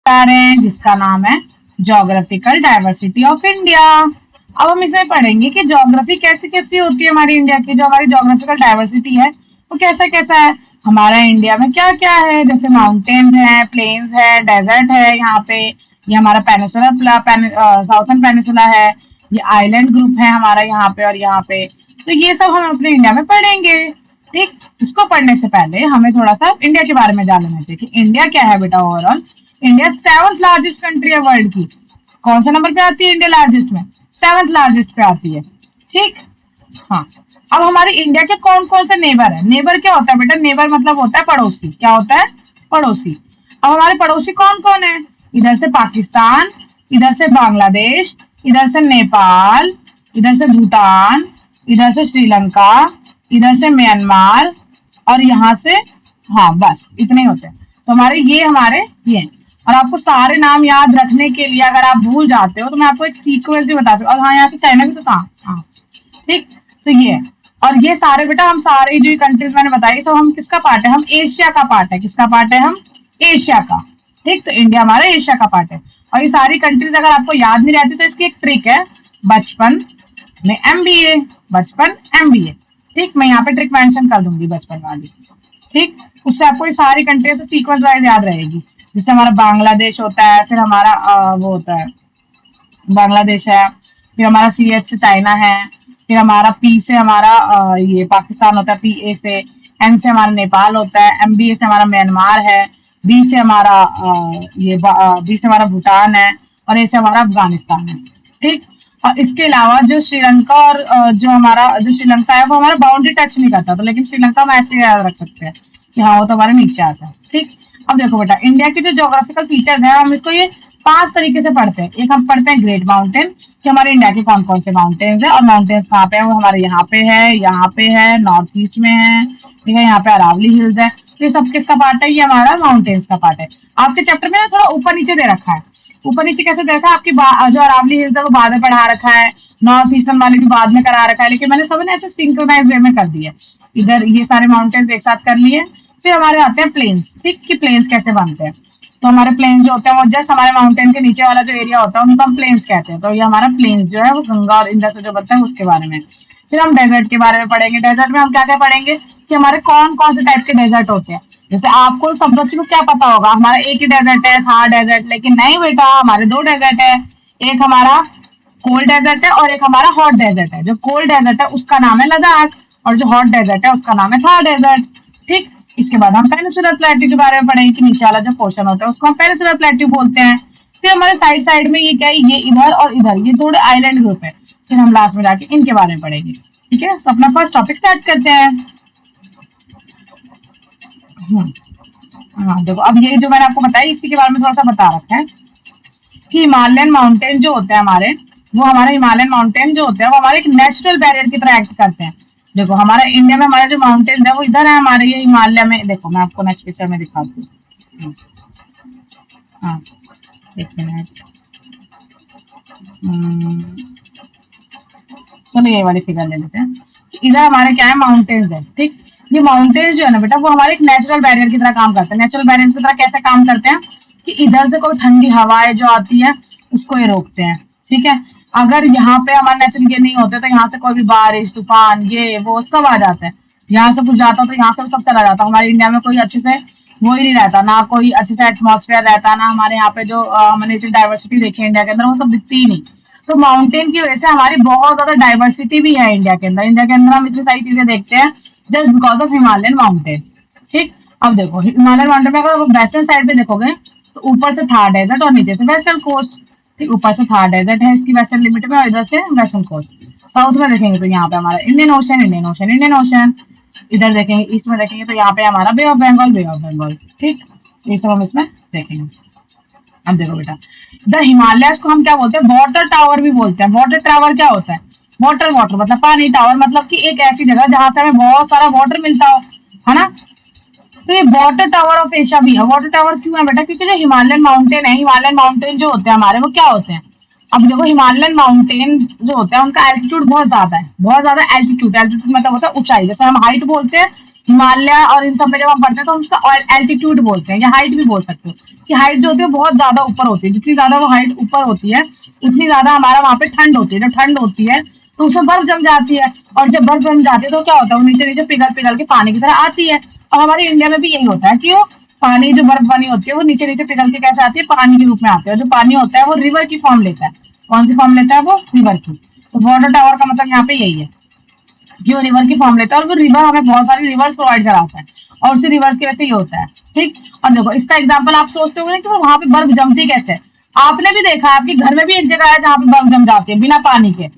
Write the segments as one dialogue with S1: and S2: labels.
S1: हैं जिसका नाम है ज्योग्राफिकल डाइवर्सिटी ऑफ इंडिया। अब हम इसमें पढ़ेंगे कि ज्योग्राफी कैसी कैसी होती है हमारी इंडिया की, जो हमारी ज्योग्राफिकल डाइवर्सिटी है वो कैसा कैसा है। हमारा इंडिया में क्या क्या है, जैसे माउंटेन्स है, प्लेन्स है, डेजर्ट है, यहाँ पे ये हमारा पेनिसुला साउथर्न पेनिसुला है, ये आइलैंड ग्रुप है हमारा यहाँ पे और यहाँ पे। तो ये सब हम अपने इंडिया में पढ़ेंगे। ठीक, इसको पढ़ने से पहले हमें थोड़ा सा इंडिया के बारे में जान लेना चाहिए कि इंडिया क्या है बेटा। Overall India 7th largest country है वर्ल्ड की। कौन सा नंबर पे आती है इंडिया लार्जेस्ट में? 7th लार्जेस्ट पे आती है। ठीक, हाँ। अब हमारे इंडिया के कौन कौन से नेबर है? नेबर क्या होता है बेटा? नेबर मतलब होता है पड़ोसी। क्या होता है? पड़ोसी। अब हमारे पड़ोसी कौन कौन है? इधर से पाकिस्तान, इधर से बांग्लादेश, इधर से नेपाल, इधर से भूटान, इधर से श्रीलंका, इधर से म्यांमार और यहाँ से, हाँ बस इतने होते हैं। तो हमारे ये हैं। और आपको सारे नाम याद रखने के लिए अगर आप भूल जाते हो तो मैं आपको एक सीक्वेंस भी बता सकती हूँ। और हाँ, यहाँ से चाइना भी तो था। हाँ ठीक, तो ये है। और ये सारे बेटा, हम सारे जो कंट्रीज मैंने बताई सब हम किसका पार्ट है? हम एशिया का पार्ट है। किसका पार्ट है? हम एशिया का। ठीक, तो इंडिया हमारा एशिया का पार्ट है। और ये सारी कंट्रीज अगर आपको याद नहीं रहती तो इसकी एक ट्रिक है, बचपन में MBA। बचपन MBA। ठीक, मैं यहाँ पे ट्रिक मेंशन कर दूंगी बचपन वाली। ठीक, उससे आपको ये सारी कंट्रीज से सीक्वेंस वाइज याद रहेगी। जैसे हमारा बांग्लादेश होता है, फिर हमारा वो होता है बांग्लादेश है, फिर हमारा CH से चाइना है, फिर हमारा P से हमारा ये पाकिस्तान होता है, PA से, N से हमारा नेपाल होता है, MBA से हमारा म्यांमार है, B से हमारा B से हमारा भूटान है और A से हमारा अफगानिस्तान है। ठीक, और इसके अलावा जो श्रीलंका और जो श्रीलंका है वो हमारा बाउंड्री टच नहीं करता, तो लेकिन श्रीलंका हम ऐसे याद रख सकते हैं कि हाँ वो तो हमारे नीचे आता है। ठीक, अब देखो बेटा, इंडिया के जो ज्योग्राफिकल फीचर्स हैं हम इसको ये 5 तरीके से पढ़ते हैं। एक हम पढ़ते हैं ग्रेट माउंटेन, कि हमारे इंडिया के कौन कौन से माउंटेन्स है और माउंटेन्स कहाँ पे है। वो हमारे यहाँ पे है, नॉर्थ ईस्ट में है, ठीक है, यहाँ पे अरावली हिल्स है। तो ये सब किसका पार्ट है? ये हमारा माउंटेन्स का पार्ट है। आपके चैप्टर में ना थोड़ा ऊपर नीचे दे रखा है। ऊपर नीचे कैसे दे रखा है? आपकी जो अरावली हिल्स है वो बाद में पढ़ा रखा है, नॉर्थ ईस्टर्न वाले भी बाद में करा रखा है, लेकिन मैंने सब ऐसे सिंक्रोनाइज वे में कर दिया। इधर ये सारे माउंटेन्स एक साथ कर लिए। फिर हमारे आते हैं प्लेन्स। ठीक, कि प्लेन्स कैसे बनते हैं। तो हमारे प्लेन्स जो होते हैं वो जस्ट हमारे माउंटेन के नीचे वाला जो एरिया होता है उनको हम प्लेन्स कहते हैं। तो ये हमारा प्लेन्स जो है वो गंगा और इंडस से जो बनता है उसके बारे में। फिर हम डेजर्ट के बारे में पढ़ेंगे। डेजर्ट में हम क्या क्या पढ़ेंगे कि हमारे कौन कौन से टाइप के डेजर्ट होते हैं। जैसे आपको सब बच्चों को क्या पता होगा, हमारा एक ही डेजर्ट है, थार डेजर्ट, लेकिन नहीं बेटा, हमारे 2 डेजर्ट है। एक हमारा कोल्ड डेजर्ट है और एक हमारा हॉट डेजर्ट है। जो कोल्ड डेजर्ट है उसका नाम है लद्दाख और जो हॉट डेजर्ट है उसका नाम है थार डेजर्ट। ठीक, इसके बाद हम पेनिसुलर प्लेट्यू के बारे में पढ़ेंगे कि नीचे वाला जो पोर्शन होता है उसको हम पेनिसुलर प्लेट्यू बोलते हैं। फिर हमारे साइड साइड में ये क्या है, ये इधर और इधर ये थोड़े आइलैंड ग्रुप है। फिर हम लास्ट में जाके इनके बारे में पढ़ेंगे। ठीक है, तो अपना फर्स्ट टॉपिक स्टार्ट करते हैं। हाँ देखो, अब ये जो मैंने आपको बताया इसी के बारे में थोड़ा सा बता रखा है कि हिमालयन माउंटेन जो होते हैं हमारे, वो हमारे हिमालयन माउंटेन जो होते हैं वो हमारे एक नेचुरल बैरियर की तरह एक्ट करते हैं। देखो हमारा इंडिया में हमारे जो माउंटेन्स है वो इधर है हमारे, ये हिमालय में। देखो मैं आपको नेक्स्ट पिक्चर में दिखाती हूँ। हाँ देखिए नेक्स्ट, चलो ये वाली फिगर ले लेते हैं। इधर हमारे क्या है, माउंटेन्स है। ठीक, ये माउंटेन्स जो है ना बेटा वो हमारे एक नेचुरल बैरियर की तरह काम करते हैं। नेचुरल बैरियर की तरह कैसे काम करते हैं कि इधर से कोई ठंडी हवाएं जो आती है उसको ये रोकते हैं। ठीक है, अगर यहाँ पे हमारे नेचुरल ये नहीं होते तो यहाँ से कोई भी बारिश, तूफान, ये वो सब आ जाता है। यहाँ से कुछ जाता तो यहाँ से सब चला जाता। हमारे इंडिया में कोई अच्छे से वो ही नहीं रहता, ना कोई अच्छे से एटमॉस्फेयर रहता, ना हमारे यहाँ पे जो हमने डाइवर्सिटी देखी है इंडिया के अंदर वो सब दिखती ही नहीं। तो माउंटेन की वजह से हमारी बहुत ज्यादा डाइवर्सिटी भी है इंडिया के अंदर। इंडिया के अंदर हम इतनी सारी चीजें देखते हैं just because of Himalayan mountain. ठीक, अब देखो हिमालयन माउंटेन में अगर वेस्टर्न साइड पे देखोगे तो ऊपर से थार डेजर्ट और नीचे से वेस्टर्न कोस्ट। ठीक, ऊपर से थार डेजर्ट है इसकी वेस्टर्न लिमिट में और इधर से वेस्टर्न कोस्ट। साउथ में देखेंगे तो यहाँ पे हमारा इंडियन ओशन। इधर देखेंगे ईस्ट में देखेंगे तो यहाँ पे हमारा बे ऑफ बंगाल। ठीक, ये सब हम इसमें देखेंगे। अब देखो बेटा, द हिमालयस को हम क्या बोलते हैं, वाटर टावर भी बोलते हैं। वाटर टावर क्या होता है, वाटर मतलब पानी, टावर मतलब कि एक ऐसी जगह जहां से हमें बहुत सारा वाटर मिलता हो, है ना। तो ये वाटर टावर ऑफ एशिया भी है। वाटर टावर क्यों है बेटा, क्योंकि जो हिमालयन माउंटेन है, हिमालयन माउंटेन जो होते हैं हमारे वो क्या होते हैं। अब देखो हिमालयन माउंटेन जो होता है उनका एल्टीट्यूड बहुत ज्यादा है, बहुत ज्यादा एल्टीट्यूड मतलब होता है ऊंचाई। जैसे हम हाइट बोलते हैं हिमालय और इन सब में जब हम पढ़ते हैं तो हम उसका एल्टीट्यूड बोलते हैं या हाइट भी बोल सकते हो कि हाइट जो होती है बहुत ज्यादा ऊपर होती है। जितनी ज्यादा वो हाइट ऊपर होती है उतनी ज्यादा हमारा वहां पे ठंड होती है। जब ठंड होती है तो उसमें बर्फ जम जाती है, और जब बर्फ जम जाती है तो क्या होता है, वो नीचे नीचे पिघल पिघल के पानी की तरह आती है। और हमारे इंडिया में भी यही होता है कि वो पानी जो बर्फ बनी होती है वो नीचे नीचे पिघल के कैसे आती है, पानी के रूप में आती है। और जो पानी होता है वो रिवर की फॉर्म लेता है। कौन सी फॉर्म लेता है वो? रिवर की। तो वाटर टावर का मतलब यहाँ पे यही है कि वो रिवर की फॉर्म लेता है, और वो रिवर हमें बहुत सारी रिवर्स प्रोवाइड कराता है, और उसी रिवर्स की वजह से ये होता है। ठीक। और देखो इसका एग्जाम्पल आप सोचते होंगे कि वो वहां पे बर्फ जमती कैसे है। आपने भी देखा है, आपके घर में भी एक जगह है जहाँ पे बर्फ जम जाती है बिना पानी के,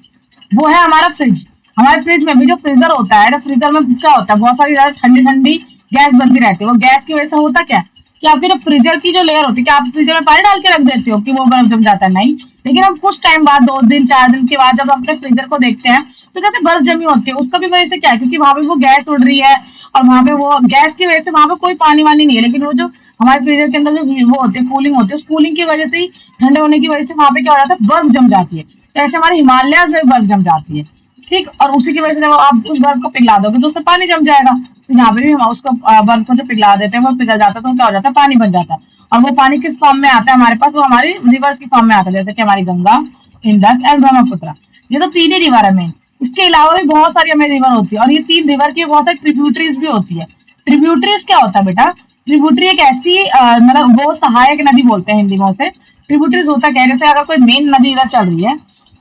S1: वो है हमारा फ्रिज। हमारे फ्रिज में भी जो फ्रीजर होता है, फ्रीजर में क्या होता है, बहुत सारी ज्यादा ठंडी ठंडी गैस बनती रहती है। वो गैस की वजह से होता क्या है कि आपकी जो फ्रीजर की जो लेयर होती है, कि आप फ्रीजर में पानी डाल के रख देते हो कि वो बर्फ जम जाता है? नहीं। लेकिन हम कुछ टाइम बाद, 2 दिन 4 दिन के बाद जब अपने फ्रीजर को देखते हैं तो कैसे बर्फ जमी होती है। उसका भी वजह से क्या है, क्योंकि वहां पे वो गैस उड़ रही है, और वहां पे वो गैस की वजह से वहां पे कोई पानी वानी नहीं है, लेकिन वो जो हमारे फ्रीजर के अंदर जो वो होती है, कूलिंग होती है, उस कूलिंग की वजह से ही, ठंडे होने की वजह से वहां पे क्या हो जाता है, बर्फ जम जाती है। तो ऐसे हमारे हिमालय में बर्फ जम जाती है। ठीक। और उसी की वजह से जब आप उस बर्फ को पिघला दोगे तो उसमें पानी जम जाएगा। तो यहाँ पे भी हम उसको बर्फ को जो पिघला देते हैं वो पिघल जाता है, तो क्या हो जाता है, पानी बन जाता है। और वो पानी किस फॉर्म में आता है हमारे पास? वो हमारी रिवर्स की फॉर्म में आता है, जैसे कि हमारी गंगा, इंडस एंड ब्रह्मपुत्र। ये तो 3 ही रिवर है मेन। इसके अलावा भी बहुत सारी हमें रिवर होती है, और ये 3 रिवर की बहुत सारी ट्रिब्यूटरीज भी होती है। ट्रिब्यूटरीज क्या होता है बेटा? ट्रिब्यूटरी एक ऐसी मतलब वो सहायक नदी बोलते हैं हिंदी में उसे। ट्रिब्यूटरीज होता क्या है, जैसे अगर कोई मेन नदी इधर चल रही है,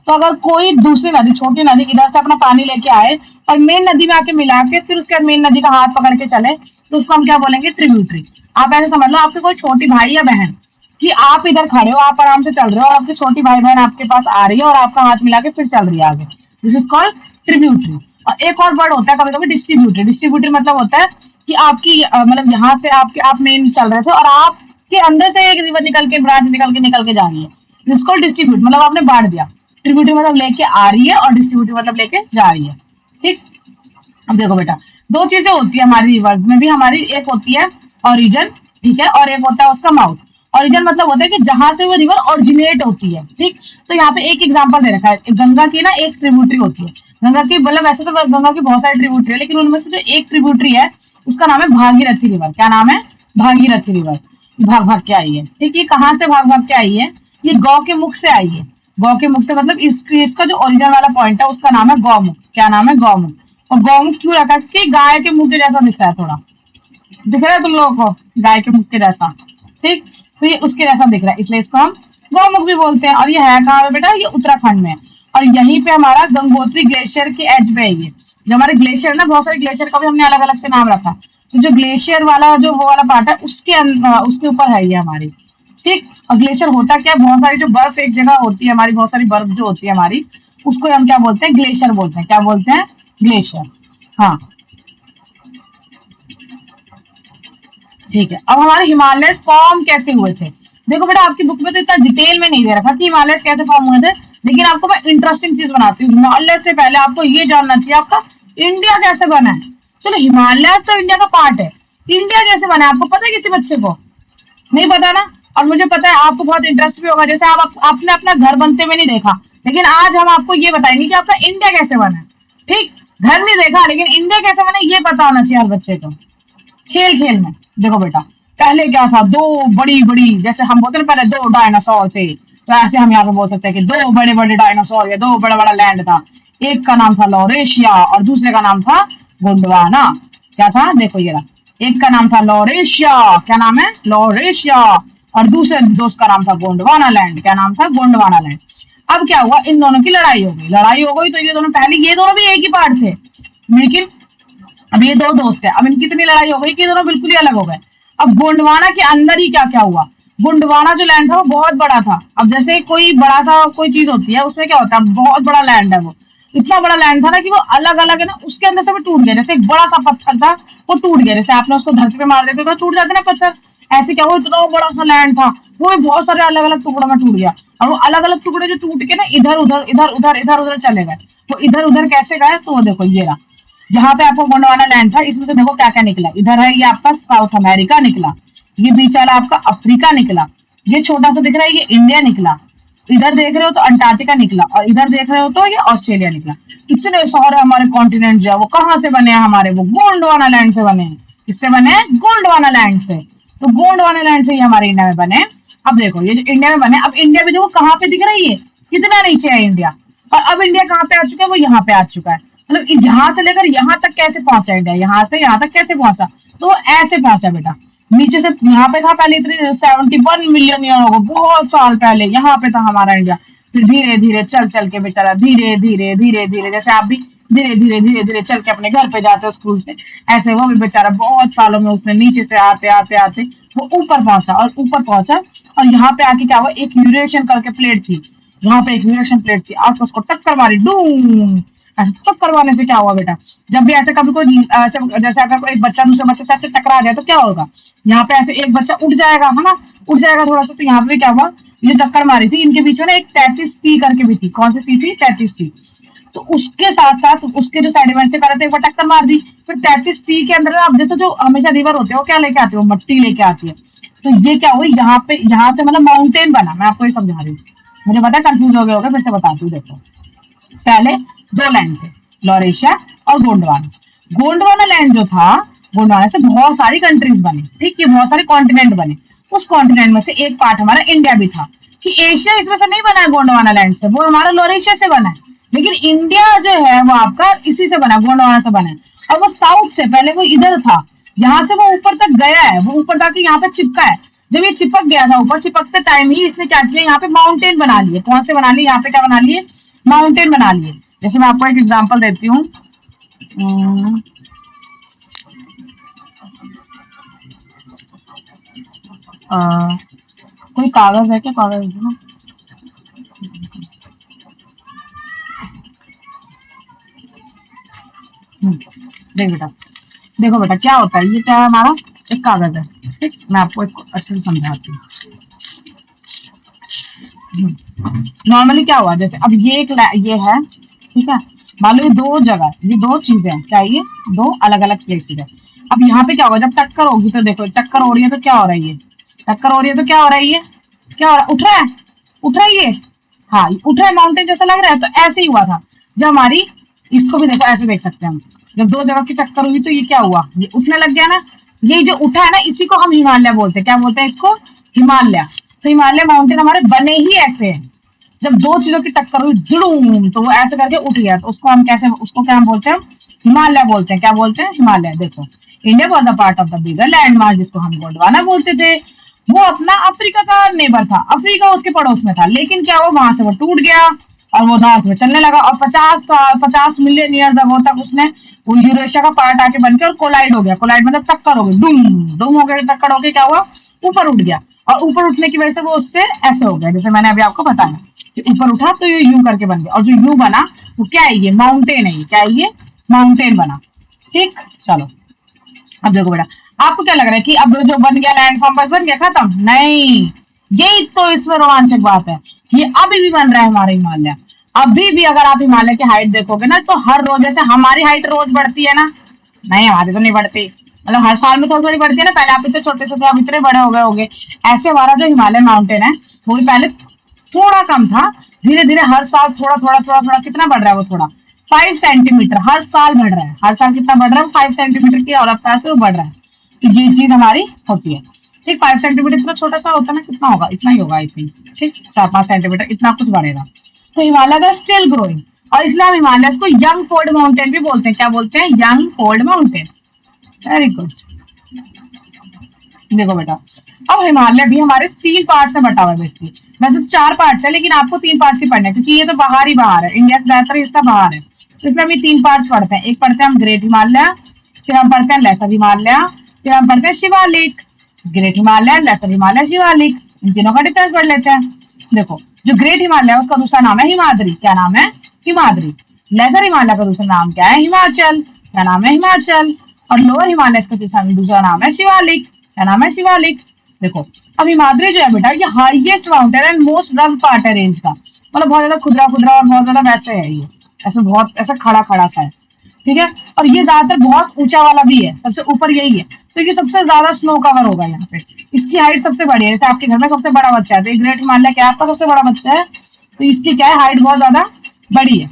S1: तो अगर कोई दूसरी नदी, छोटी नदी इधर से अपना पानी लेके आए और मेन नदी में आके मिला के फिर उसके बाद मेन नदी का हाथ पकड़ के चले, तो उसको हम क्या बोलेंगे? ट्रिब्यूटरी। आप ऐसे समझ लो, आपके कोई छोटी भाई या बहन, कि आप इधर खड़े हो, आप आराम से चल रहे हो, और आपकी छोटी भाई बहन आपके पास आ रही है और आपका हाथ मिला के फिर चल रही है आगे। This is called tributary. और एक और वर्ड होता है कभी कभी, डिस्ट्रीब्यूटरी। डिस्ट्रीब्यूटरी मतलब होता है कि आपकी मतलब यहाँ से आप मेन चल रहे थे और आपके अंदर से एक रिवर निकल के, ब्रांच निकल के जा रही है। दिस कॉल्ड डिस्ट्रीब्यूट, मतलब आपने बांट दिया। ट्रिब्यूटरी मतलब लेके आ रही है, और डिस्ट्रीब्यूटरी मतलब लेके जा रही है। ठीक। अब देखो बेटा, 2 चीजें होती है हमारी रिवर्स में भी हमारी। एक होती है ओरिजिन, ठीक है, और एक होता है उसका माउथ। ओरिजिन मतलब होता है कि जहां से वो रिवर ओरिजिनेट होती है। ठीक। तो यहाँ पे एक एग्जांपल दे रखा है, गंगा की ना एक ट्रिब्यूटरी होती है। गंगा की मतलब वैसे तो गंगा की बहुत सारी ट्रिब्यूटरी है, लेकिन उनमें से जो एक ट्रिब्यूटरी है उसका नाम है भागीरथी रिवर। क्या नाम है? भागीरथी रिवर। भाग भाग के आई है। ठीक। ये कहाँ से भाग भाग के आई है? ये गौ के मुख से आई है। गौ के मुख से मतलब इसका जो ओरिजिन वाला पॉइंट है उसका नाम है गौमुख। क्या नाम है? गौमुख। और गौमुख क्यों रखा? कि गाय के मुख के जैसा दिख रहा है, थोड़ा दिख रहा है तुम लोगों को, गाय के मुख के जैसा। ठीक। तो ये उसके जैसा दिख रहा है, इसलिए इसको हम गौमुख भी बोलते हैं। और ये है कहाँ पे बेटा? ये उत्तराखंड में। और यहीं पे हमारा गंगोत्री ग्लेशियर के एज पे है ये। जो हमारे ग्लेशियर है ना, बहुत सारे ग्लेशियर का भी हमने अलग अलग से नाम रखा। तो जो ग्लेशियर वाला जो वो वाला पार्ट है उसके ऊपर है ये हमारी। ठीक। और ग्लेशियर होता क्या है? बहुत सारी जो बर्फ एक जगह होती है हमारी, बहुत सारी बर्फ जो होती है हमारी, उसको हम क्या बोलते हैं? ग्लेशियर बोलते हैं। क्या बोलते हैं? ग्लेशियर। हाँ, ठीक है। अब हमारे हिमालय फॉर्म कैसे हुए थे? देखो बेटा, आपकी बुक में तो इतना डिटेल में नहीं दे रखा कि हिमालय कैसे फॉर्म हुए थे, लेकिन आपको मैं इंटरेस्टिंग चीज बनाती हूँ। हिमालय से पहले आपको ये जानना चाहिए आपका इंडिया कैसे बना है। चलो, हिमालय तो इंडिया का पार्ट है, इंडिया कैसे बना है आपको पता है किसी बच्चे को? नहीं पता ना। और मुझे पता है आपको बहुत इंटरेस्ट भी होगा, जैसे आपने अपना घर बनते हुए नहीं देखा, लेकिन आज हम आपको ये बताएंगे कि आपका इंडिया कैसे बना है। ठीक। घर नहीं देखा, लेकिन इंडिया कैसे बना ये पता होना चाहिए हर बच्चे को। खेल खेल में देखो बेटा, पहले क्या था? 2 बड़ी बड़ी, जैसे हम बोलते हैं पहले 2 डायनासोर थे, तो ऐसे हम यहाँ पे बोल सकते हैं कि 2 बड़े बड़े डायनासोर या 2 बड़ा बड़ा लैंड था। एक का नाम था लॉरेशिया और दूसरे का नाम था गोंडवाना। क्या था? देखो ये रहा, एक का नाम था लॉरेशिया। क्या नाम है? लॉरेशिया। और दूसरे दोस्त का नाम था गोंडवाना लैंड। क्या नाम था? गोंडवाना लैंड। अब क्या हुआ? इन दोनों की लड़ाई हो गई। तो ये दोनों भी एक ही पार्ट थे, लेकिन अब ये 2 दोस्त है। अब इनकी इतनी लड़ाई हो गई कि दोनों बिल्कुल ही अलग हो गए। अब गोंडवाना के अंदर ही क्या क्या हुआ? गोंडवाना जो लैंड था वो बहुत बड़ा था। अब जैसे कोई बड़ा सा कोई चीज होती है, उसमें क्या होता है, बहुत बड़ा लैंड है, वो इतना बड़ा लैंड था ना कि वो अलग अलग है ना, उसके अंदर से भी टूट गया। जैसे एक बड़ा सा पत्थर था, वो टूट गया। जैसे आपने उसको धरती पे मार देते तो टूट जाते ना पत्थर, ऐसे क्या हुआ, इतना बड़ा सा लैंड था, वो भी बहुत सारे अलग अलग टुकड़ों में टूट गया। और वो अलग अलग टुकड़े जो टूट के ना इधर उधर चले गए। वो इधर उधर कैसे गए? तो वो देखो ये रहा, जहां पे आपको गोंडवाना लैंड था, इसमें तो देखो क्या क्या निकला। इधर है ये आपका साउथ अमेरिका निकला, ये बीच वाला आपका अफ्रीका निकला, ये छोटा सा दिख रहा है ये इंडिया निकला, इधर देख रहे हो तो अंटार्कटिका निकला और इधर देख रहे हो तो ये ऑस्ट्रेलिया निकला। इतने सारे हमारे कॉन्टिनेंट जो है वो कहाँ से बने हैं हमारे, वो गोंडवाना लैंड से बने हैं। किससे बने हैं? गोंडवाना लैंड से। तो गोंडवाना लैंड से ही हमारे इंडिया में बने। अब देखो ये जो इंडिया में बने, अब इंडिया में देखो कहाँ पे दिख रही है, कितना नीचे है इंडिया। और अब इंडिया कहाँ पे आ चुका है? वो यहाँ पे आ चुका है। मतलब यहाँ से लेकर यहाँ तक कैसे पहुंचा इंडिया, यहाँ से यहाँ तक कैसे पहुंचा? तो वो ऐसे पहुंचा बेटा। नीचे से यहाँ पे था पहले, इतने 71 मिलियन ईयर हो गए, बहुत साल पहले यहाँ पे था हमारा इंडिया। फिर धीरे धीरे चल चल के बेचारा धीरे धीरे धीरे धीरे, जैसे आप भी धीरे धीरे धीरे धीरे चल के अपने घर पे जाते हो स्कूल से, ऐसे वो भी बेचारा बहुत सालों में उसने नीचे से आते आते आते वो ऊपर पहुंचा। और ऊपर पहुंचा और यहाँ पे आके क्या हुआ, एक यूरेशियन करके प्लेट थी, यहाँ पे एक यूरेशियन प्लेट थी, आप उसको टक्कर मारी, डूम। ऐसे टक्कर मारने से क्या हुआ बेटा, जब भी ऐसे कभी कोई ऐसे, जैसे अगर कोई बच्चा दूसरे बच्चे से ऐसे टकरा जाए तो क्या होगा, यहाँ पे ऐसे एक बच्चा उठ जाएगा, है ना, उठ जाएगा थोड़ा सा। तो यहाँ पे क्या हुआ, ये टक्कर मारी थी, इनके बीच में ना एक 33C करके भी थी। कौन सी सी थी? 33C। तो उसके साथ साथ उसके जो सेडिमेंट से करे थे, एक बार टक्कर मार दी। फिर 33C के अंदर अब जैसे जो हमेशा रिवर होते हैं वो क्या लेके आती है, वो मट्टी लेके आती है। तो ये क्या हुई, यहाँ पे यहाँ से मतलब माउंटेन बना। मैं आपको ये समझा रही हूँ, मुझे पता है कंफ्यूज हो गए होगा, फिर से बताती हूँ। देखो पहले दो लैंड थे, लॉरेशिया और गोंडवाना। गोंडवाना लैंड जो था, गोंडवाना से बहुत सारी कंट्रीज बनी, ठीक है, बहुत सारे कॉन्टिनेंट बने। उस कॉन्टिनेंट में से एक पार्ट हमारा इंडिया भी था। कि एशिया इसमें से नहीं बना है गोंडवाना लैंड से, वो हमारा लॉरेशिया से बना है। लेकिन इंडिया जो है वो आपका इसी से बना, गोंडवाना से बना है। और वो साउथ से, पहले वो इधर था, यहाँ से वो ऊपर तक गया है, वो ऊपर जाके यहाँ पे चिपका है। जब ये चिपक गया था ऊपर, चिपकते टाइम ही इसने क्या किया, यहाँ पे माउंटेन बना लिए। कौन से बना लिए? यहाँ पे क्या बना लिए? माउंटेन बना लिए। जैसे मैं आपको एक एग्जांपल देती हूँ, कोई कागज है क्या? कागज है ना, देख बेटा, देखो बेटा क्या होता है, ये क्या है हमारा, एक कागज है, ठीक। मैं आपको इसको अच्छे से समझाती हूँ। नॉर्मली क्या हुआ, जैसे अब ये एक ये है, ठीक है, मान लो ये दो जगह, ये दो चीजें हैं, क्या ये दो अलग अलग प्लेसेस है। अब यहाँ पे क्या होगा, जब टक्कर होगी तो देखो टक्कर हो रही है तो क्या हो रही है, टक्कर हो रही है तो क्या हो रही है, क्या हो रहा है, उठ रहा है, उठ रही है, हाँ उठ रहा है, माउंटेन जैसा लग रहा है। तो ऐसे ही हुआ था जब हमारी, इसको भी देखो ऐसे देख सकते हैं हम, जब दो जगह की टक्कर हुई तो ये क्या हुआ, ये उठने लग गया ना। ये जो उठा है ना, इसी को हम हिमालय बोलते हैं। क्या बोलते हैं इसको? हिमालय। तो हिमालय माउंटेन हमारे बने ही ऐसे हैं, जब दो चीजों की टक्कर हुई जुड़ूम तो वो ऐसे करके उठ गया। तो उसको हम कैसे, उसको क्या हम बोलते हैं? हिमालय बोलते हैं। क्या बोलते हैं? हिमालय। देखो India was a part of the bigger land mass, जिसको हम गोंडवाना बोलते थे। वो अपना अफ्रीका का नेबर था, अफ्रीका उसके पड़ोस में था, लेकिन क्या हुआ, वहां से वो टूट गया और वो धांस में चलने लगा। और 50 मिलियन ईयर्स अगो तक उसने वो यूरेशिया का पार्ट आके बनकर कोलाइड हो गया। कोलाइड मतलब टक्कर हो गई, डूम डूम हो गया, टक्कर हो गया, क्या हुआ, ऊपर उठ गया। और ऊपर उठने की वजह से वो उससे ऐसे हो गया, जैसे मैंने अभी आपको बताया कि ऊपर उठा तो ये यू करके बन गया। और जो यू बना वो क्या है, ये माउंटेन है। ये क्या है, ये माउंटेन बना, ठीक। चलो अब देखो बेटा, आपको क्या लग रहा है कि अब जो बन गया लैंड फॉर्म बस बन गया, खत्म? नहीं, यही तो इसमें रोमांचक बात है, ये अभी भी बन रहा है हमारा हिमालय। अभी भी अगर आप हिमालय की हाइट देखोगे ना, तो हर रोज, जैसे हमारी हाइट रोज बढ़ती है ना, नहीं हमारी तो नहीं बढ़ती, मतलब हर साल में थोड़ी थोड़ी बढ़ती है ना। पहले आप इतने छोटे से थे, अब इतने बड़े हो गए होंगे। ऐसे हमारा जो हिमालय माउंटेन है वो भी पहले थोड़ा कम था, धीरे धीरे हर साल थोड़ा थोड़ा थोड़ा थोड़ा कितना बढ़ रहा है वो, थोड़ा 5 सेंटीमीटर हर साल बढ़ रहा है। हर साल कितना बढ़ रहा है? 5 सेंटीमीटर की और रफ्तार से वो बढ़ रहा है। तो ये चीज हमारी होती है, ठीक। 5 सेंटीमीटर इतना छोटा सा होता है ना, कितना होगा, इतना ही होगा आई थिंक, ठीक, 4-5 सेंटीमीटर इतना कुछ बढ़ेगा। तो हिमालय का स्टिल ग्रोइंग, और इसलिए हम हिमालय को यंग फोल्ड माउंटेन भी बोलते हैं। क्या बोलते हैं? Young fold mountain. Very good. देखो बेटा, अब हिमालय भी हमारे 3 पार्ट में बटा हुआ है बेसिकली। वैसे 4 पार्ट है, लेकिन आपको 3 पार्ट ही पढ़ने, क्योंकि ये तो बाहर ही बाहर है, इंडिया से ज्यादातर हिस्सा बाहर है, तो इसलिए हम ये 3 पार्ट पढ़ते हैं। एक पढ़ते हैं हम ग्रेट हिमालय, फिर हम पढ़ते हैं लेसर हिमालय, फिर हम पढ़ते हैं शिवालिक। ग्रेट हिमालय, लेसर हिमालय, शिवालिक, इन तीनों का डिफरेंस पढ़ लेते हैं। देखो जो ग्रेट हिमालय है उसका दूसरा नाम है हिमाद्री। क्या नाम है? हिमाद्री। लेसर हिमालय का दूसरा नाम क्या है? हिमाचल। क्या नाम है? हिमाचल। और लोअर हिमालय का दूसरा नाम है शिवालिक। क्या नाम है? शिवालिक। देखो अब हिमाद्री जो है बेटा, ये highest mountain and most rough part है रेंज का, मतलब बहुत ज्यादा खुदरा खुदरा और बहुत ज्यादा वैसे है, ये ऐसे बहुत ऐसा खड़ा खड़ा सा है, ठीक है। और ये ज्यादातर बहुत ऊंचा वाला भी है, सबसे ऊपर यही है, तो ये सबसे ज्यादा स्नो कवर होगा यहाँ पे, इसकी हाइट सबसे बड़ी है। जैसे आपके घर में सबसे बड़ा बच्चा है तो ग्रेट हिमालय क्या है, आपका सबसे बड़ा बच्चा है, तो इसकी क्या है, हाइट बहुत ज्यादा बड़ी है।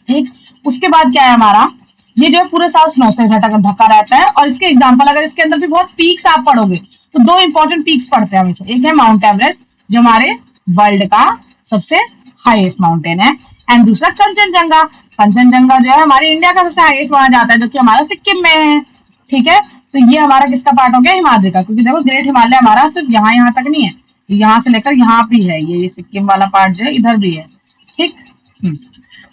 S1: ठीक, उसके बाद क्या है हमारा, ये जो है पूरे साल स्नो से ढका रहता है। और इसके एग्जाम्पल अगर इसके अंदर भी बहुत पीक्स आप पढ़ोगे तो दो इंपॉर्टेंट पीक्स पढ़ते हैं हमेशा। एक है माउंट एवरेस्ट जो हमारे वर्ल्ड का सबसे हाईएस्ट माउंटेन है, एंड दूसरा कंचनजंगा। कंचनजंगा जो है हमारे इंडिया का सबसे हाईएस्ट माना जाता है, जो कि हमारा सिक्किम में है। ठीक है, तो ये हमारा किसका पार्ट हो गया, हिमालय का, क्योंकि देखो ग्रेट हिमालय हमारा सिर्फ यहाँ तक नहीं है, यहाँ से लेकर यहाँ भी है, ये सिक्किम वाला पार्ट जो है इधर भी है। ठीक,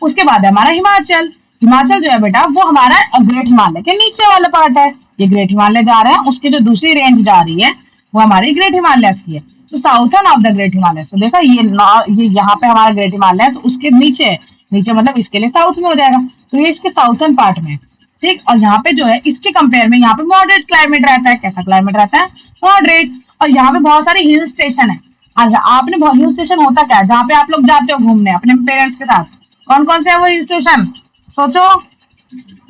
S1: उसके बाद है हमारा हिमाचल। हिमाचल जो है बेटा वो हमारा ग्रेट हिमालय के नीचे वाला पार्ट है। ये ग्रेट हिमालय जा रहा है, उसकी जो दूसरी रेंज जा रही है वो हमारी ग्रेट हिमालय की है। तो southern of the great Himalaya, तो देखा ये यहाँ पे हमारा ग्रेट हिमालय है, तो उसके नीचे नीचे मतलब इसके लिए साउथ में हो जाएगा, तो ये इसके साउथर्न पार्ट में। ठीक, और यहाँ पे जो है इसके कंपेयर में यहाँ पे मॉडरेट क्लाइमेट रहता है। कैसा क्लाइमेट रहता है, मॉडरेट। और यहाँ पे बहुत सारे हिल स्टेशन है। अच्छा, आपने बहुत हिल स्टेशन होता क्या है, जहाँ पे आप लोग जाते हो घूमने अपने पेरेंट्स के साथ, कौन कौन से है वो हिल स्टेशन, सोचो।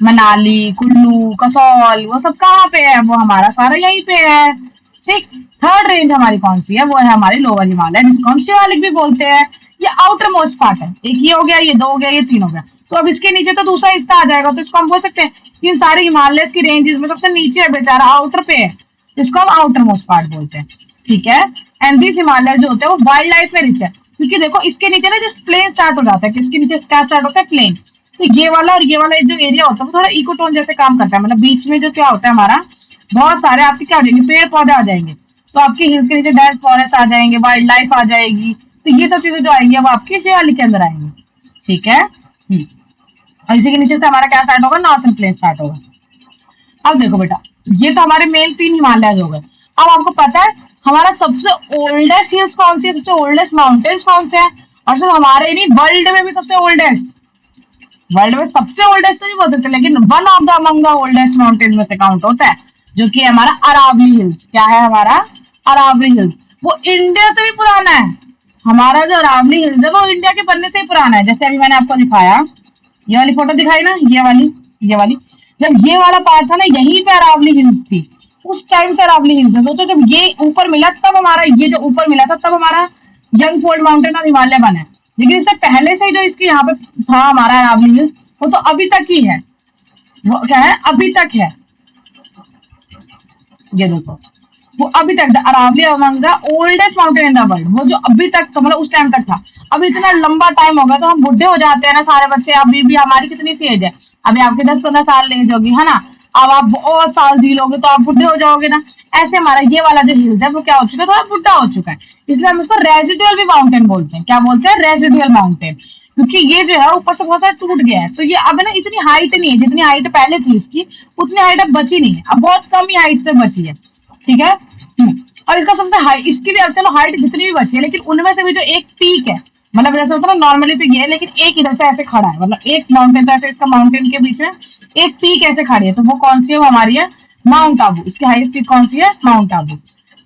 S1: मनाली, कुल्लू, कसौल, वो सब कहाँ पे है, वो हमारा सारा यहीं पे है। ठीक, थर्ड रेंज हमारी कौन सी है, वो है हमारी लोअर हिमालय, जिसको हम शिवालिक भी बोलते हैं। ये आउटर मोस्ट पार्ट है, एक ये हो गया, ये दो हो गया, ये तीन हो गया। तो अब इसके नीचे तो दूसरा हिस्सा आ जाएगा, तो इसको हम बोल सकते हैं इन सारे हिमालय की रेंजेस में सबसे नीचे है बेचारा, आउटर पे है, जिसको हम आउटर मोस्ट पार्ट बोलते हैं। ठीक है, एंड दिस हिमालय जो होते हैं वो वाइल्ड लाइफ में रिच है, क्योंकि देखो इसके नीचे ना जस्ट प्लेन स्टार्ट हो जाता है, किसके नीचे क्या स्टार्ट होता है, प्लेन। तो ये वाला और ये वाला जो एरिया होता है वो थोड़ा इकोटोन जैसे काम करता है, मतलब बीच में जो क्या होता है हमारा, बहुत सारे आपके क्या हो जाएंगे, पेड़ पौधे आ जाएंगे, तो आपके हिल्स के नीचे डेंस फॉरेस्ट आ जाएंगे, वाइल्ड लाइफ आ जाएगी, तो ये सब चीजें जो आएंगी वो आपकी शिवालिक के अंदर आएंगी। ठीक है, और इसी के नीचे से हमारा क्या स्टार्ट होगा, नॉर्थन प्लेन स्टार्ट होगा। अब देखो बेटा, ये तो हमारे मेन तीन हिमालय हो गए। अब आपको पता है हमारा सबसे ओल्डेस्ट हिल्स कौन सी है, सबसे ओल्डेस्ट माउंटेन्स कौन से हैं, और सिर्फ हमारे नहीं वर्ल्ड में भी सबसे ओल्डेस्ट, वर्ल्ड में सबसे ओल्डेस्ट तो नहीं बोल सकते, लेकिन one of the among the oldest mountain में से काउंट होता है, जो कि हमारा अरावली हिल्स। क्या है हमारा अरावली हिल्स, वो इंडिया से भी पुराना है। हमारा जो अरावली हिल्स है वो इंडिया के बनने से ही पुराना है। जैसे अभी मैंने आपको दिखाया, ये वाली फोटो दिखाई ना, ये वाली, जब ये वाला पार्ट था ना, यहीं पे अरावली हिल्स थी, उस टाइम से अरावली हिल्स है। सोचो जब ये ऊपर मिला तब हमारा, ये जो ऊपर मिला था तब हमारा यंग फोल्ड माउंटेन और हिमालय बना है, लेकिन इससे पहले से ही जो इसकी यहाँ पे था हमारा अरावली हिल्स, वो तो अभी तक ही है। वो क्या है, अभी तक है, ये देखो, वो अभी तक Aravalli among the oldest mountain in the world, वो जो अभी तक तो मतलब उस टाइम तक था। अब इतना लंबा टाइम हो गया तो हम बुढ़े हो जाते हैं ना सारे बच्चे। अभी भी हमारी कितनी सी एज है, अभी आपके 10-15 साल एज होगी, है ना, अब आप बहुत साल जी लोगे तो आप बुढ़े हो जाओगे ना। ऐसे हमारा ये वाला जो हिल्स है वो क्या हो चुका है, थोड़ा बुढ़ा हो चुका है, इसलिए हम इसको रेजिडुअल भी माउंटेन बोलते हैं। क्या बोलते हैं, रेजिडुअल माउंटेन, क्योंकि ये जो है ऊपर से बहुत सारा टूट गया है, तो ये अब ना इतनी हाइट नहीं है, जितनी हाइट पहले थी इसकी उतनी हाइट अब बची नहीं है, अब बहुत कम ही हाइट से बची है। ठीक है, और इसका सबसे हाई, इसकी भी अब चलो हाइट जितनी भी बची है, लेकिन उनमें से भी जो एक पीक है, मतलब जैसे होता है ना नॉर्मली तो ये है, लेकिन एक इधर से ऐसे खड़ा है, मतलब एक माउंटेन ऐसे, इसका माउंटेन के बीच में एक पीक ऐसे खड़ी है, तो वो कौन सी है, वो हमारी है माउंट आबू। इसकी हाईएस्ट पीक कौन सी है, माउंट आबू।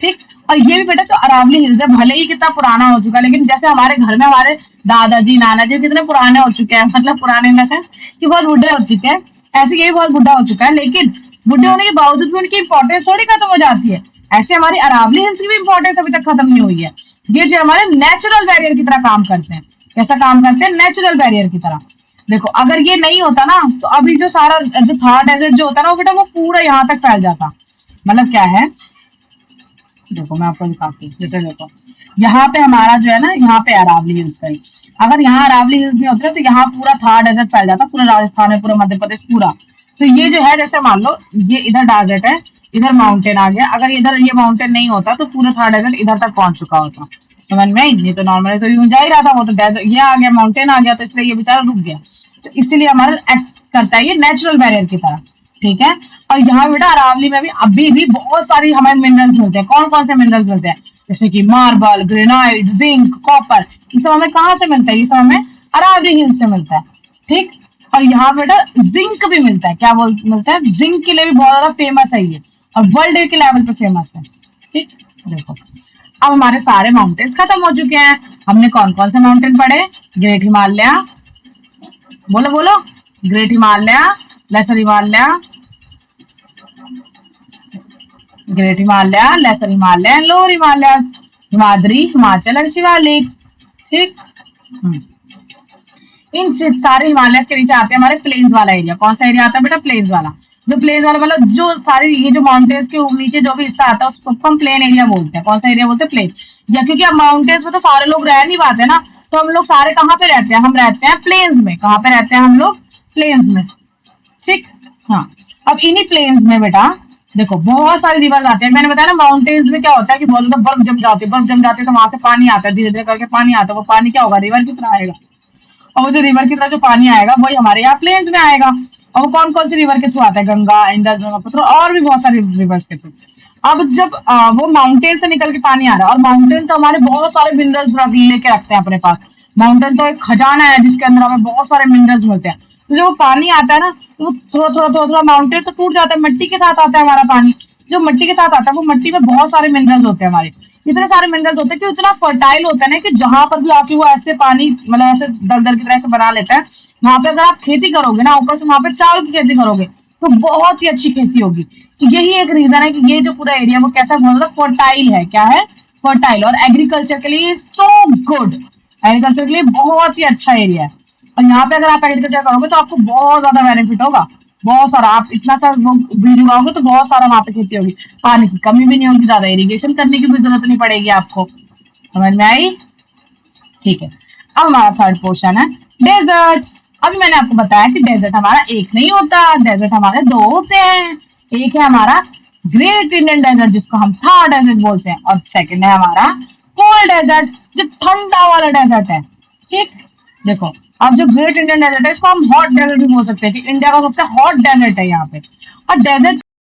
S1: ठीक, और ये भी बेटा जो अरावली हिल्स है, भले ही कितना पुराना हो चुका है, लेकिन जैसे हमारे घर में हमारे दादाजी नानाजी कितने पुराने हो चुके हैं, मतलब पुराने में से कि बहुत बुढ़े हो चुके हैं, ऐसे ये भी बहुत बुढ़ा हो चुका है, लेकिन बुढ़े होने के बावजूद भी उनकी इंपॉर्टेंस थोड़ी खत्म हो जाती है। ऐसे हमारी अरावली हिल्स की भी इंपॉर्टेंस अभी तक खत्म नहीं हुई है। ये जो हमारे नेचुरल बैरियर की तरह काम करते हैं। कैसा काम करते हैं, नेचुरल बैरियर की तरह। देखो अगर ये नहीं होता ना, तो अभी जो सारा जो थार डेजर्ट जो होता है ना, वो बेटा वो पूरा यहाँ तक फैल जाता। मतलब क्या है, देखो मैं आपको दिखाती हूँ, जैसे देखो यहाँ पे हमारा जो है ना, यहाँ पे अरावली हिल्स है, अगर यहाँ अरावली हिल्स नहीं होते तो यहाँ पूरा थार डेजर्ट फैल जाता, पूरा राजस्थान में, पूरा मध्य प्रदेश पूरा। तो ये जो है, जैसे मान लो ये इधर डेजर्ट है, इधर माउंटेन आ गया, अगर इधर ये माउंटेन नहीं होता तो पूरा थार डेजर्ट इधर तक पहुंच चुका होता। समझ में आई, ये तो नॉर्मली तो यूं जा ही रहा था, वो तो डेजर्ट ये आ गया, माउंटेन आ गया, तो इसलिए ये बेचारा रुक गया। तो इसीलिए हमारा एक्ट करता है ये नेचुरल बैरियर की तरह। ठीक है, और यहाँ बेटा अरावली में भी अभी भी बहुत सारी हमें मिनरल्स मिलते हैं। कौन कौन से मिनरल्स मिलते हैं, जैसे कि मार्बल, ग्रेनाइट, जिंक, कॉपर, ये सब हमें कहाँ से मिलता है, ये सब हमें अरावली हिल से मिलता है। ठीक, और यहाँ बेटा जिंक भी मिलता है। क्या मिलता है, जिंक के लिए भी बहुत ज्यादा फेमस है ये, और वर्ल्ड के लेवल पे फेमस है। ठीक, देखो अब हमारे सारे माउंटेन्स खत्म हो चुके हैं। हमने कौन कौन से माउंटेन पढ़े, ग्रेट हिमालय, बोलो बोलो, great Himalaya, lesser Himalaya, great Himalaya, lesser Himalaya and lower Himalaya, Himadri, Himachal and Shivalik. ठीक। इन सारे हिमालय के नीचे आते हैं हमारे प्लेन्स वाला एरिया। कौन सा एरिया आता है बेटा? प्लेन्स वाला। जो प्लेन्स वाला मतलब जो सारे ये जो माउंटेन्स के नीचे जो भी हिस्सा आता है उसको हम प्लेन एरिया बोलते हैं। कौन सा एरिया बोलते हैं? प्लेन। या क्योंकि अब माउंटेन्स में तो सारे लोग रह नहीं पाते ना, तो हम लोग सारे कहाँ पे रहते हैं? हम रहते हैं प्लेन्स में। कहाँ पे रहते हैं हम लोग? प्लेन्स में। ठीक। हाँ, अब इन्हीं प्लेन्स में बेटा देखो बहुत सारी रिवर्स आते हैं। मैंने बताया ना माउंटेन्स में क्या होता है कि बहुत ज्यादा बर्फ जम जाती है, बर्फ जम जाती है तो वहां से पानी आता है, धीरे धीरे करके पानी आता है। वो पानी क्या होगा? रिवर की तरह आएगा। और वो जो रिवर की तरह जो पानी आएगा वही हमारे यहाँ प्लेन्स में आएगा। और वो कौन कौन सी रिवर के थ्रू आता है? गंगा, इंडस, ब्रह्मपुत्र और भी बहुत सारी रिवर्स के थ्रू। अब जब वो माउंटेन से निकल के पानी आ रहा है, और माउंटेन तो हमारे बहुत सारे मिनरल्स लेके रखते हैं अपने पास। माउंटेन तो एक खजाना है जिसके अंदर हमें बहुत सारे मिनरल्स मिलते हैं। तो जब वो पानी आता है ना तो वो थोड़ा थोड़ा थोड़ा थोड़ा माउंटेन तो टूट जाता है, मिट्टी के साथ आता है हमारा पानी। जो मिट्टी के साथ आता है वो मिट्टी में बहुत सारे मिनरल्स होते हैं हमारे। इतने सारे मिनरल्स होते हैं कि उतना फर्टाइल होता है ना कि जहां पर भी आके वो ऐसे पानी मतलब ऐसे दलदल की तरह से बना लेता है, वहां पे अगर आप खेती करोगे ना, ऊपर से वहां पे चावल की खेती करोगे तो बहुत ही अच्छी खेती होगी। तो यही एक रीजन है कि ये जो पूरा एरिया वो कैसा बहुत ज्यादा फर्टाइल है। क्या है? फर्टाइल। और एग्रीकल्चर के लिए सो गुड, एग्रीकल्चर के लिए बहुत ही अच्छा एरिया है। और यहाँ पे अगर आप एग्रीकल्चर करोगे तो आपको बहुत ज्यादा बेनिफिट होगा, बहुत सारा। आप इतना सा वो बीज उगाओगे तो बहुत सारा वहां पे खेती होगी, पानी की कमी भी नहीं होगी, ज्यादा इरिगेशन करने की भी जरूरत नहीं पड़ेगी आपको। समझ में आई? ठीक है। अब हमारा थर्ड पोर्शन है डेजर्ट। अभी मैंने आपको बताया कि डेजर्ट हमारा एक नहीं होता, डेजर्ट हमारे दो होते हैं। एक है हमारा ग्रेट इंडियन डेजर्ट जिसको हम थार डेजर्ट बोलते हैं, और सेकंड है हमारा कोल्ड डेजर्ट जो ठंडा वाला डेजर्ट है। ठीक। देखो अब जो ग्रेट इंडियन डेजर्ट है इसको हम हॉट डेजर्ट भी बोल सकते हैं कि इंडिया का सबसे हॉट डेजर्ट है यहाँ पे। और डेजर्ट